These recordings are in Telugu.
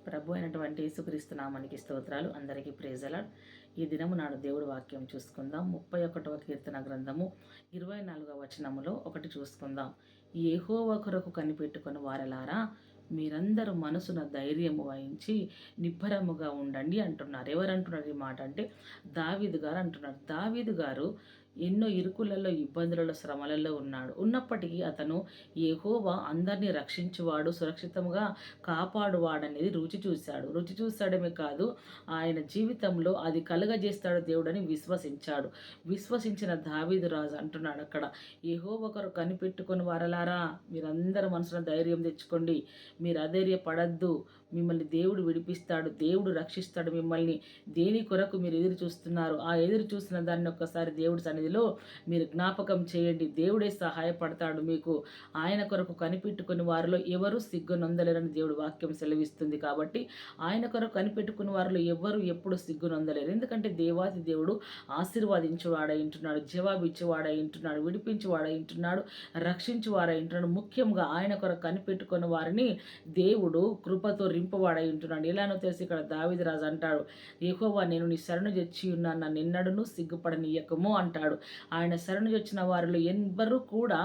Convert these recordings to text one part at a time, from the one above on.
ప్రభు అయినటువంటి యేసుక్రీస్తు నామానికి స్తోత్రాలు. అందరికీ ప్రైజ్ అలాడ్. ఈ దినము నాడు దేవుడి వాక్యం చూసుకుందాం. 31వ కీర్తన గ్రంథము 24వ వచనములో ఒకటి చూసుకుందాం. యెహోవా కొరకు కనిపెట్టుకుని వారలారా, మీరందరూ మనసున ధైర్యము వహించి నిబ్బరముగా ఉండండి అంటున్నారు. ఎవరంటున్నారు ఈ మాట అంటే దావీదు గారు అంటున్నారు. దావీదు గారు ఎన్నో ఇరుకులలో, ఇబ్బందులలో, శ్రమలలో ఉన్నప్పటికీ అతను యెహోవా అందరినీ రక్షించువాడు, సురక్షితంగా కాపాడువాడనేది రుచి చూశాడమే కాదు, ఆయన జీవితంలో అది కలుగజేస్తాడు దేవుడని విశ్వసించిన దావీదు రాజు అంటున్నాడు అక్కడ, యెహోవా కొరకు కనిపెట్టుకొని వారలారా, మీరందరూ మనసులో ధైర్యం తెచ్చుకోండి, మీరు అధైర్యపడద్దు, మిమ్మల్ని దేవుడు విడిపిస్తాడు, దేవుడు రక్షిస్తాడు. మిమ్మల్ని దేని కొరకు మీరు ఎదురు చూస్తున్నారు, ఆ ఎదురు చూస్తున్న దాన్ని ఒక్కసారి దేవుడి సన్నిధిలో మీరు జ్ఞాపకం చేయండి. దేవుడే సహాయపడతాడు మీకు. ఆయన కొరకు కనిపెట్టుకుని వారిలో ఎవరు సిగ్గు నొందలేరని దేవుడు వాక్యం సెలవిస్తుంది. కాబట్టి ఆయన కొరకు కనిపెట్టుకుని వారిలో ఎవరు ఎప్పుడు సిగ్గు నొందలేరు. ఎందుకంటే దేవాది దేవుడు ఆశీర్వాదించేవాడై ఉంటున్నాడు, జవాబు ఇచ్చేవాడై ఉంటున్నాడు, విడిపించేవాడై ఉంటున్నాడు, రక్షించేవాడై ఉంటున్నాడు. ముఖ్యంగా ఆయన కొరకు కనిపెట్టుకున్న వారిని దేవుడు కృపతో రింపవాడై ఉంటున్నాడు. ఎలానో తెలిసి ఇక్కడ దావీదు రాజు అంటాడు, యెహోవా నేను నీ శరణు తెచ్చి ఉన్నాను, నన్ను ఎన్నడూను సిగ్గుపడనీయకము అంటాడు. ఆయన శరణు వచ్చిన వారిలో ఎవ్వరూ కూడా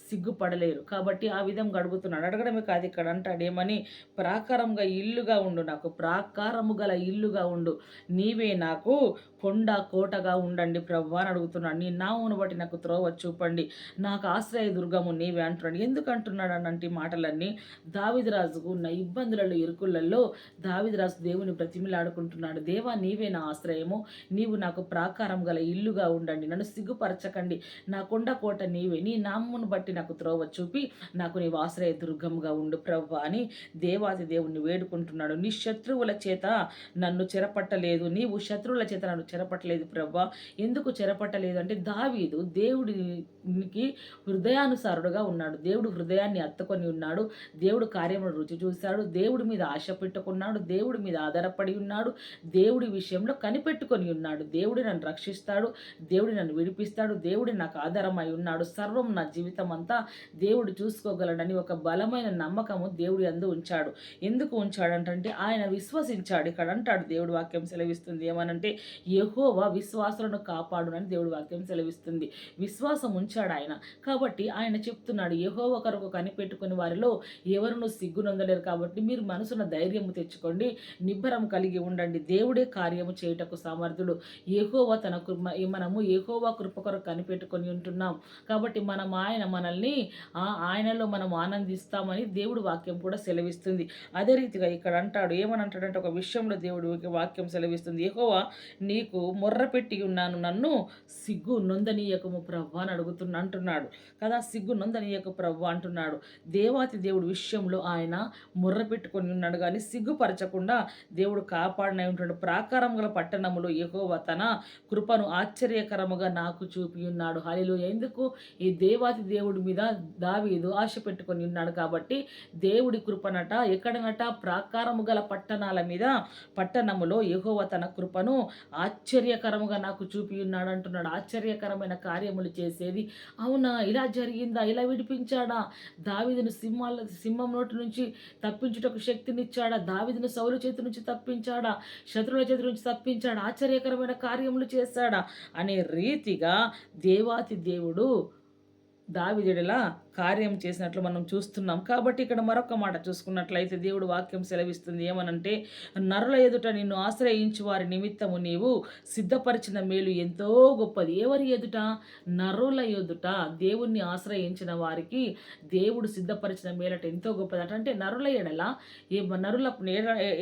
సిగ్గుపడలేరు. కాబట్టి ఆ విధంగా అడుగుతున్నాడు. అడగడమే కాదు, ఇక్కడ అంటాడు ఏమని, ప్రాకారంగా ఇల్లుగా ఉండు, నాకు ప్రాకారము గల ఇల్లుగా ఉండు, నీవే నాకు కొండ కోటగా ఉండండి ప్రభువా అని అడుగుతున్నాడు. నీ నామమును బట్టి నాకు త్రోవ చూపండి, నాకు ఆశ్రయ దుర్గము నీవే అంటున్నాడు. ఎందుకు అంటున్నాడు అన్నట్టు మాటలన్నీ దావీదు రాజుకు ఉన్న ఇబ్బందులలో, ఇరుకులలో దావీదు రాజు దేవుని బ్రతిమిలాడుకుంటున్నాడు. దేవా నీవే నా ఆశ్రయము, నీవు నాకు ప్రాకారం గల ఇల్లుగా ఉండండి, నన్ను సిగ్గుపరచకండి, నా కొండ కోట నీవే, నీ నామమును బట్టి నాకు త్రోవ చూపి నాకు నీవు ఆశ్రయ దుర్గముగా ఉండు ప్రభువా అని దేవాది దేవుణ్ణి వేడుకుంటున్నాడు. నీ శత్రువుల చేత నన్ను చెరపట్టలేదు, నీవు శత్రువుల చేత నన్ను చెరపట్టలేదు ప్రభువా. ఎందుకు చెరపట్టలేదు అంటే దావీదు దేవుడికి హృదయానుసారుడుగా ఉన్నాడు. దేవుడు హృదయాన్ని అత్తుకొని ఉన్నాడు, దేవుడు కార్యమును రుచి చూశాడు, దేవుడి మీద ఆశ పెట్టుకున్నాడు, దేవుడి మీద ఆధారపడి ఉన్నాడు, దేవుడి విషయంలో కనిపెట్టుకొని ఉన్నాడు. దేవుడు నన్ను రక్షిస్తాడు, దేవుడు నన్ను విడిపిస్తాడు, దేవుడు నాకు ఆధారమై ఉన్నాడు, సర్వం నా జీవితం అంతా దేవుడు చూసుకోగలడని ఒక బలమైన నమ్మకము దేవుడి యందు ఉంచాడు. ఎందుకు ఉంచాడంటే ఆయన విశ్వసించాడు. ఇక్కడ అంటాడు దేవుడి వాక్యం సెలవిస్తుంది ఏమనంటే, యెహోవా విశ్వాసులను కాపాడునని దేవుడి వాక్యం సెలవిస్తుంది. విశ్వాసం ఉంచాడు ఆయన. కాబట్టి ఆయన చెప్తున్నాడు, యెహోవా కొరకు కనిపెట్టుకుని వారిలో ఎవరును సిగ్గునొందలేరు. కాబట్టి మీరు మనసున ధైర్యము తెచ్చుకోండి, నిబ్బరం కలిగి ఉండండి, దేవుడే కార్యము చేయుటకు సమర్థుడు. మనము యెహోవా కృప కొరకు కనిపెట్టుకొని ఉంటున్నాం కాబట్టి మనల్ని ఆయనలో మనం ఆనందిస్తామని దేవుడు వాక్యం కూడా సెలవిస్తుంది. అదే రీతిగా ఇక్కడ అంటాడు, ఏమని అంటాడంటే, ఒక విషయంలో దేవుడు వాక్యం సెలవిస్తుంది, యెహోవా నీకు మొర్ర పెట్టి ఉన్నాను, నన్ను సిగ్గు నొందనీయకము ప్రభు అని అంటున్నాడు కదా. సిగ్గు నొందనీయకు ప్రభు అంటున్నాడు. దేవాతి దేవుడు విషయంలో ఆయన మొర్ర పెట్టుకొని ఉన్నాడు కానీ సిగ్గుపరచకుండా దేవుడు కాపాడనై ఉంటాడు. ప్రాకారం గల పట్టణములో యెహోవా తన కృపను ఆశ్చర్యకరముగా నాకు చూపి ఉన్నాడు. హల్లెలూయా. ఎందుకు? ఈ దేవాతి దేవుడి మీద దావీదు ఆశ పెట్టుకొని ఉన్నాడు కాబట్టి దేవుడి కృపనట ఎక్కడనట, ప్రాకారము గల పట్టణములో యెహోవా తన కృపను ఆశ్చర్యకరముగా నాకు చూపి ఉన్నాడు అంటున్నాడు. ఆశ్చర్యకరమైన కార్యములు చేసేది అవునా, ఇలా జరిగిందా, ఇలా విడిపించాడా, దావీదును సింహం నోటి నుంచి తప్పించుటకు శక్తినిచ్చాడా, దావీదును సౌలు చేతి నుంచి తప్పించాడా, శత్రువుల చేతి నుంచి తప్పించాడా, ఆశ్చర్యకరమైన కార్యములు చేశాడా అనే రీతిగా దేవాతి దేవుడు దావీదులా కార్యం చేసినట్లు మనం చూస్తున్నాం. కాబట్టి ఇక్కడ మరొక మాట చూసుకున్నట్లయితే దేవుడు వాక్యం సెలవిస్తుంది ఏమనంటే, నరుల ఎదుట నిన్ను ఆశ్రయించు వారి నిమిత్తము నీవు సిద్ధపరిచిన మేలు ఎంతో గొప్పది. ఎవరి ఎదుట? నరుల ఎదుట దేవుణ్ణి ఆశ్రయించిన వారికి దేవుడు సిద్ధపరిచిన మేలట ఎంతో గొప్పది. అంటే నరుల ఎడల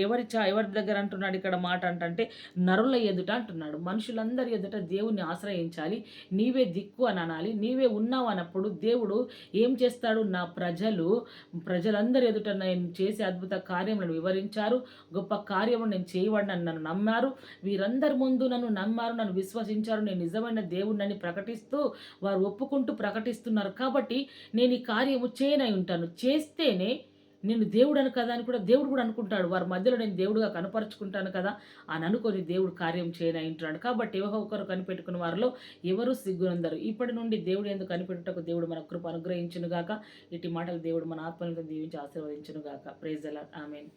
ఎవరి దగ్గర అంటున్నాడు ఇక్కడ మాట అంటే నరుల ఎదుట అంటున్నాడు. మనుషులందరి ఎదుట దేవుణ్ణి ఆశ్రయించాలి, నీవే దిక్కు అని అనాలి. నీవే ఉన్నావు అన్నప్పుడు దేవుడు ఏం చేస్తాడు? నా ప్రజలందరి ఎదుట నేను చేసే అద్భుత కార్యములను వివరించారు, గొప్ప కార్యములు నేను చేయబడినని నన్ను నమ్మారు, వీరందరి ముందు నన్ను నమ్మారు, నన్ను విశ్వసించారు, నేను నిజమైన దేవుడిని ప్రకటిస్తూ వారు ఒప్పుకుంటూ ప్రకటిస్తున్నారు. కాబట్టి నేను ఈ కార్యము చేయనై ఉంటాను, చేస్తేనే నేను దేవుడను కదా అని కూడా దేవుడు కూడా అనుకుంటాడు. వారి మధ్యలో నేను దేవుడుగా కనపరుచుకుంటాను కదా అని అనుకొని దేవుడు కార్యం చేయనంటున్నాడు. కాబట్టి ఒకరు కనిపెట్టుకున్న వారిలో ఎవరు సిగ్గునందరు. ఇప్పటి నుండి దేవుడు ఎందుకు కనిపెట్టుటకు దేవుడు మన కృప అనుగ్రహించును గాక. ఇటు మాటలు దేవుడు మన ఆత్మలను దీవించి ఆశీర్వదించును గాక. Praise the Lord. ఆమేన్.